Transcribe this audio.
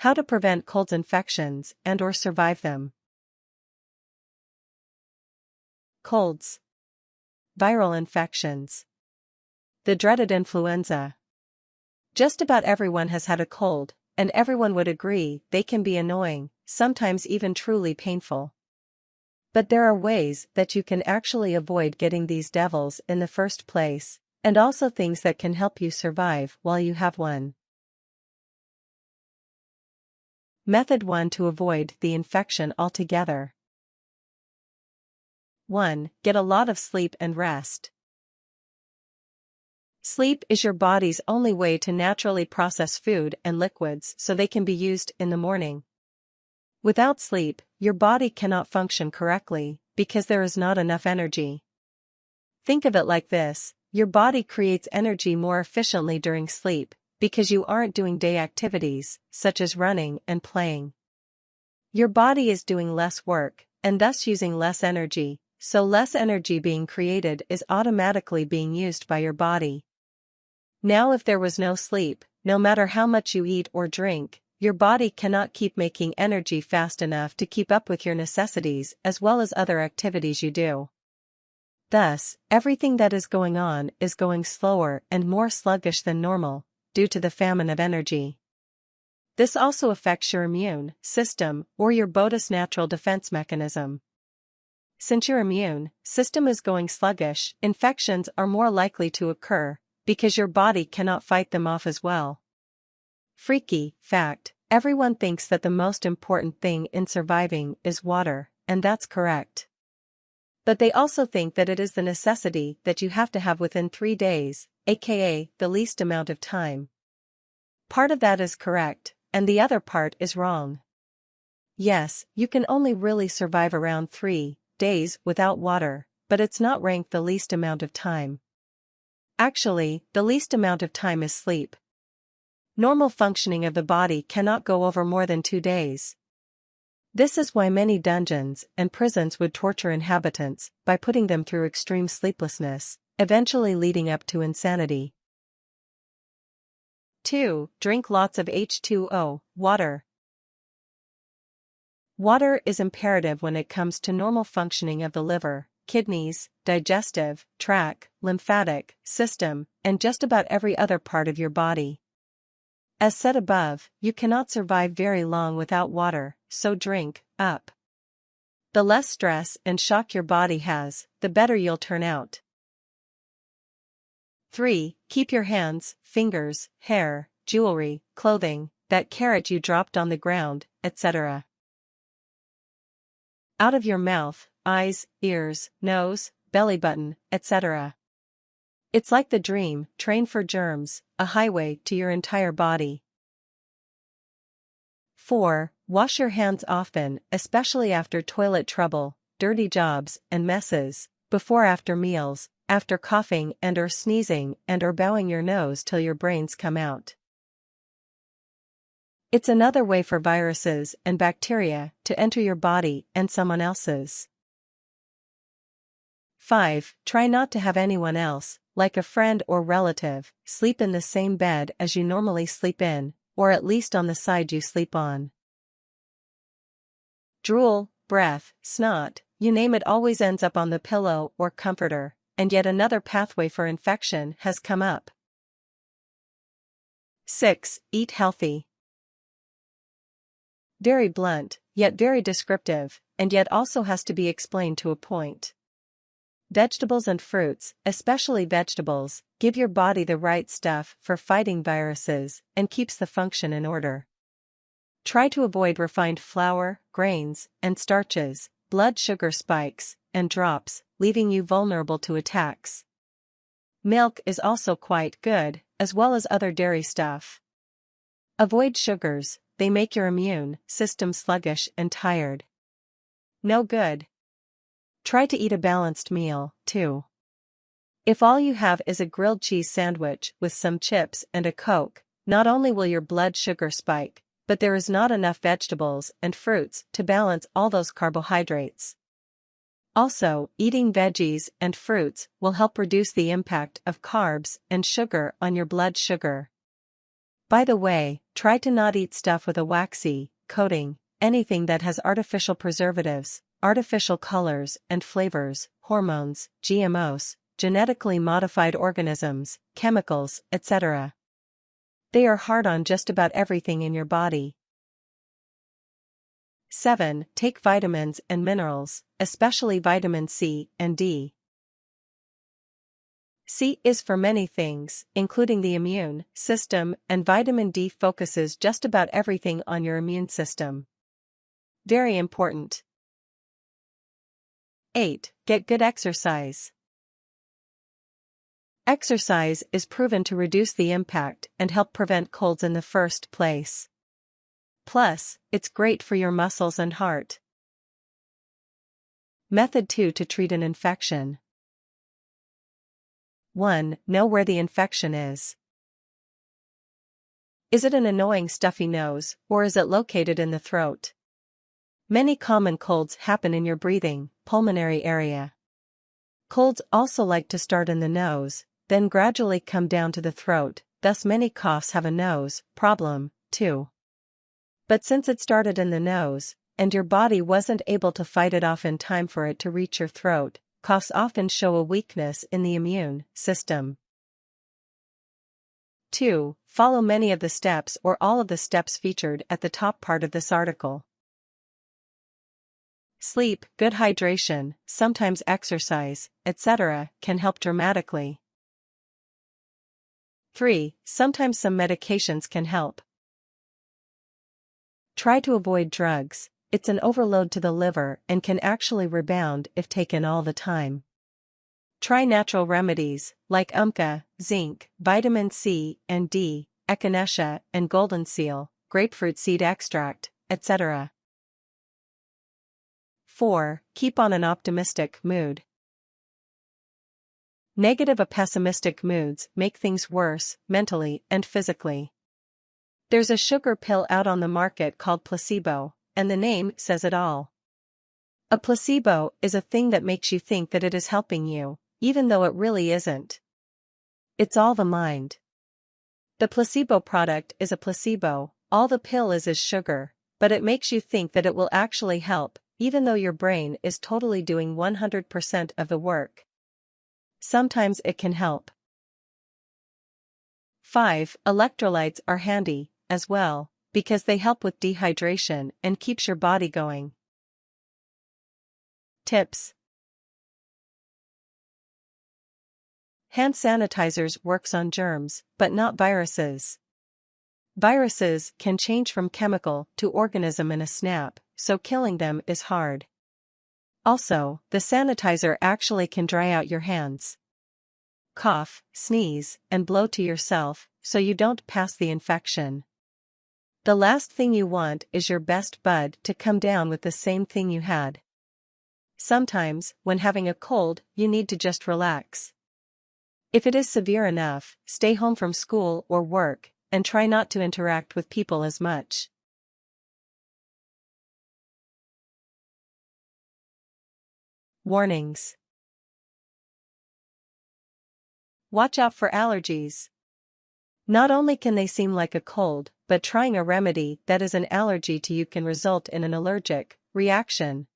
How to prevent colds infections and/or survive them. Colds. Viral infections. The dreaded influenza. Just about everyone has had a cold, and everyone would agree they can be annoying, sometimes even truly painful. But there are ways that you can actually avoid getting these devils in the first place, and also things that can help you survive while you have one. Method 1 to avoid the infection altogether. 1. Get a lot of sleep and rest. Sleep is your body's only way to naturally process food and liquids so they can be used in the morning. Without sleep, your body cannot function correctly because there is not enough energy. Think of it like this: your body creates energy more efficiently during sleep because you aren't doing day activities, such as running and playing. Your body is doing less work, and thus using less energy, so less energy being created is automatically being used by your body. Now if there was no sleep, no matter how much you eat or drink, your body cannot keep making energy fast enough to keep up with your necessities as well as other activities you do. Thus, everything that is going on is going slower and more sluggish than normal, due to the famine of energy. This also affects your immune system or your body's natural defense mechanism. Since your immune system is going sluggish, infections are more likely to occur because your body cannot fight them off as well. Freaky fact: everyone thinks that the most important thing in surviving is water, and that's correct. But they also think that it is the necessity that you have to have within 3 days, aka the least amount of time. Part of that is correct, and the other part is wrong. Yes, you can only really survive around 3 days without water, but it's not ranked the least amount of time. Actually, the least amount of time is sleep. Normal functioning of the body cannot go over more than 2 days. This is why many dungeons and prisons would torture inhabitants by putting them through extreme sleeplessness, eventually leading up to insanity. 2. Drink lots of H2O, water. Water is imperative when it comes to normal functioning of the liver, kidneys, digestive tract, lymphatic system, and just about every other part of your body. As said above, you cannot survive very long without water, so drink up. The less stress and shock your body has, the better you'll turn out. 3. Keep your hands, fingers, hair, jewelry, clothing, that carrot you dropped on the ground, etc. out of your mouth, eyes, ears, nose, belly button, etc. It's like the dream train for germs, a highway to your entire body. 4. Wash your hands often, especially after toilet trouble, dirty jobs, and messes, before after meals, after coughing and/or sneezing and/or bowing your nose till your brains come out. It's another way for viruses and bacteria to enter your body and someone else's. 5. Try not to have anyone else, like a friend or relative, sleep in the same bed as you normally sleep in, or at least on the side you sleep on. Drool, breath, snot, you name it always ends up on the pillow or comforter, and yet another pathway for infection has come up. 6. Eat healthy. Very blunt, yet very descriptive, and yet also has to be explained to a point. Vegetables and fruits, especially vegetables, give your body the right stuff for fighting viruses and keeps the function in order. Try to avoid refined flour, grains, and starches, blood sugar spikes, and drops, leaving you vulnerable to attacks. Milk is also quite good, as well as other dairy stuff. Avoid sugars, they make your immune system sluggish and tired. No good. Try to eat a balanced meal, too. If all you have is a grilled cheese sandwich with some chips and a Coke, not only will your blood sugar spike, but there is not enough vegetables and fruits to balance all those carbohydrates. Also, eating veggies and fruits will help reduce the impact of carbs and sugar on your blood sugar. By the way, try to not eat stuff with a waxy coating, anything that has artificial preservatives, artificial colors and flavors, hormones, GMOs, genetically modified organisms, chemicals, etc. They are hard on just about everything in your body. 7. Take vitamins and minerals, especially vitamin C and D. C is for many things, including the immune system, and vitamin D focuses just about everything on your immune system. Very important. 8. Get good exercise. Exercise is proven to reduce the impact and help prevent colds in the first place. Plus, it's great for your muscles and heart. Method 2 to treat an infection. 1. Know where the infection is. Is it an annoying stuffy nose, or is it located in the throat? Many common colds happen in your breathing, pulmonary area. Colds also like to start in the nose, then gradually come down to the throat, thus many coughs have a nose problem, too. But since it started in the nose, and your body wasn't able to fight it off in time for it to reach your throat, coughs often show a weakness in the immune system. 2. Follow many of the steps or all of the steps featured at the top part of this article. Sleep, good hydration, sometimes exercise, etc., can help dramatically. 3. Sometimes some medications can help. Try to avoid drugs. It's an overload to the liver and can actually rebound if taken all the time. Try natural remedies, like zinc, vitamin C and D, echinacea and golden seal, grapefruit seed extract, etc. 4. Keep on an optimistic mood. Negative or pessimistic moods make things worse, mentally and physically. There's a sugar pill out on the market called placebo, and the name says it all. A placebo is a thing that makes you think that it is helping you, even though it really isn't. It's all the mind. The placebo product is a placebo, all the pill is sugar, but it makes you think that it will actually help, even though your brain is totally doing 100% of the work. Sometimes it can help. 5. Electrolytes are handy, as well, because they help with dehydration and keeps your body going. Tips. Hand sanitizers works on germs, but not viruses. Viruses can change from chemical to organism in a snap, so killing them is hard. Also, the sanitizer actually can dry out your hands. Cough, sneeze, and blow to yourself, so you don't pass the infection. The last thing you want is your best bud to come down with the same thing you had. Sometimes, when having a cold, you need to just relax. If it is severe enough, stay home from school or work, and try not to interact with people as much. Warnings. Watch out for allergies. Not only can they seem like a cold, but trying a remedy that is an allergy to you can result in an allergic reaction.